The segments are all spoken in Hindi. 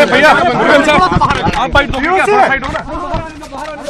अरे भैया आप भाई साइड हो ना।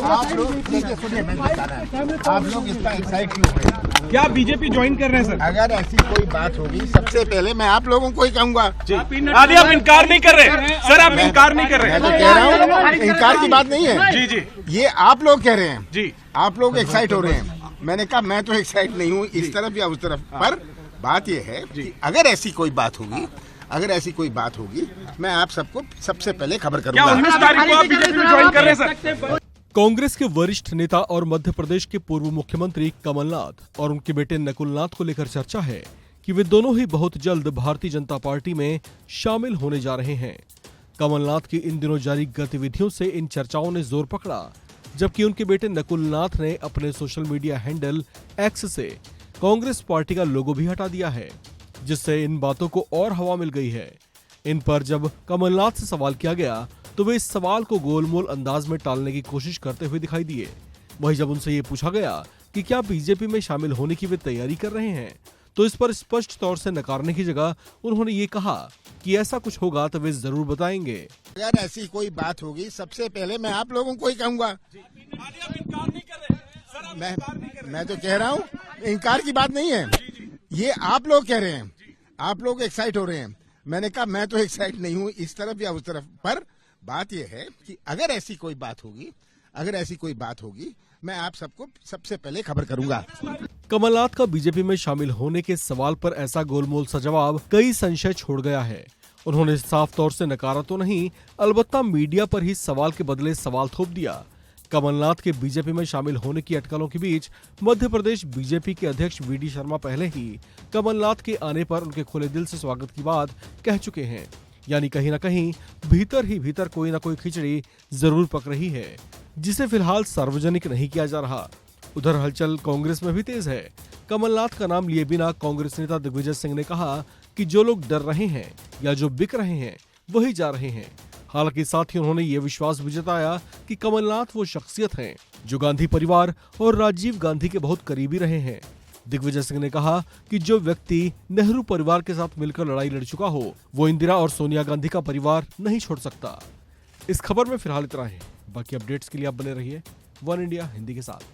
आप लोग देखिए, सुनिए, मैं बता रहा हूं, आप लोग इतना एक्साइट क्यों हैं? क्या बीजेपी ज्वाइन कर रहे हैं सर? अगर ऐसी कोई बात होगी, सबसे पहले मैं आप लोगों को ही कहूंगा। आदि आप इनकार नहीं कर रहे सर, आप इनकार नहीं कर रहे। मैं तो कह रहा हूँ, इनकार की बात नहीं है। जी जी ये आप लोग कह रहे हैं जी, आप लोग एक्साइट हो रहे हैं। मैंने कहा मैं तो एक्साइट नहीं हूँ इस तरफ या उस तरफ, पर बात यह है कि अगर ऐसी कोई बात होगी, मैं आप सबको सबसे पहले खबर क्या करूंगा। 19 तारीख को आप बीजेपी में ज्वाइन कर रहे हैं सर? कांग्रेस के वरिष्ठ नेता और मध्य प्रदेश के पूर्व मुख्यमंत्री कमलनाथ और उनके बेटे नकुलनाथ को लेकर चर्चा है कि वे दोनों ही बहुत जल्द भारतीय जनता पार्टी में शामिल होने जा रहे हैं। कमलनाथ की इन दिनों जारी गतिविधियों से इन चर्चाओं ने जोर पकड़ा, जबकि उनके बेटे नकुलनाथ ने अपने सोशल मीडिया हैंडल एक्स से कांग्रेस पार्टी का लोगो भी हटा दिया है, जिससे इन बातों को और हवा मिल गई है। इन पर जब कमलनाथ से सवाल किया गया तो वे इस सवाल को गोलमोल अंदाज में टालने की कोशिश करते हुए दिखाई दिए। वहीं जब उनसे ये पूछा गया कि क्या बीजेपी में शामिल होने की वे तैयारी कर रहे हैं, तो इस पर स्पष्ट तौर से नकारने की जगह उन्होंने ये कहा कि ऐसा कुछ होगा तो वे जरूर बताएंगे। अगर ऐसी कोई बात होगी, सबसे पहले मैं आप लोगों को ही कहूंगा। मैं तो कह रहा हूँ, इनकार की बात नहीं है। ये आप लोग कह रहे हैं, आप लोग एक्साइट हो रहे हैं। मैंने कहा मैं तो एक्साइट नहीं हूँ इस तरफ या उस तरफ, पर बात यह है कि अगर ऐसी कोई बात होगी, मैं आप सबको सबसे पहले खबर करूंगा। कमलनाथ का बीजेपी में शामिल होने के सवाल पर ऐसा गोलमोल सा जवाब कई संशय छोड़ गया है। उन्होंने साफ तौर से नकारा तो नहीं, अलबत्ता मीडिया पर ही सवाल के बदले सवाल थोप दिया। कमलनाथ के बीजेपी में शामिल होने की अटकलों के बीच मध्य प्रदेश बीजेपी के अध्यक्ष वीडी शर्मा पहले ही कमलनाथ के आने पर उनके खुले दिल से स्वागत की बात कह चुके हैं। यानी कहीं न कहीं भीतर ही भीतर कोई न कोई खिचड़ी जरूर पक रही है, जिसे फिलहाल सार्वजनिक नहीं किया जा रहा। उधर हलचल कांग्रेस में भी तेज है। कमलनाथ का नाम लिए बिना कांग्रेस नेता दिग्विजय सिंह ने कहा कि जो लोग डर रहे हैं या जो बिक रहे हैं वही जा रहे हैं। हालांकि साथ ही उन्होंने ये विश्वास भी जताया कि कमलनाथ वो शख्सियत हैं जो गांधी परिवार और राजीव गांधी के बहुत करीबी रहे हैं। दिग्विजय सिंह ने कहा कि जो व्यक्ति नेहरू परिवार के साथ मिलकर लड़ाई लड़ चुका हो, वो इंदिरा और सोनिया गांधी का परिवार नहीं छोड़ सकता। इस खबर में फिलहाल इतना ही। बाकी अपडेट्स के लिए आप बने रहिए वन इंडिया हिंदी के साथ।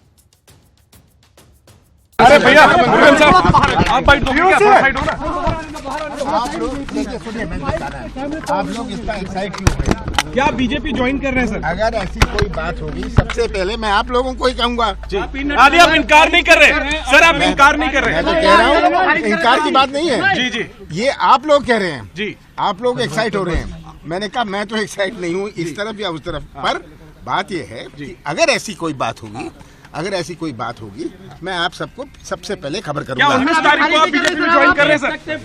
अरे भैया आप भाई साइड हो ना। आप लोग देखिए, सुनिए, मैं बता रहा हूं, आप लोग इतना एक्साइट क्यों हैं? क्या बीजेपी ज्वाइन कर रहे हैं सर? अगर ऐसी कोई बात होगी, सबसे पहले मैं आप लोगों को ही कहूंगा। आदि आप इनकार नहीं कर रहे सर, आप इनकार नहीं कर मैं रहे। तो कह रहा हूँ, इनकार की बात नहीं है। जी जी ये आप लोग कह रहे हैं, जी, आप लोग एक्साइट हो रहे हैं। मैंने कहा मैं तो एक्साइट नहीं हूँ इस तरफ या उस तरफ, पर बात यह है कि अगर ऐसी कोई बात होगी, मैं आप सबको सबसे पहले खबर क्या करूंगा। 19 तारीख को आप बीजेपी में ज्वाइन कर रहे हैं सर?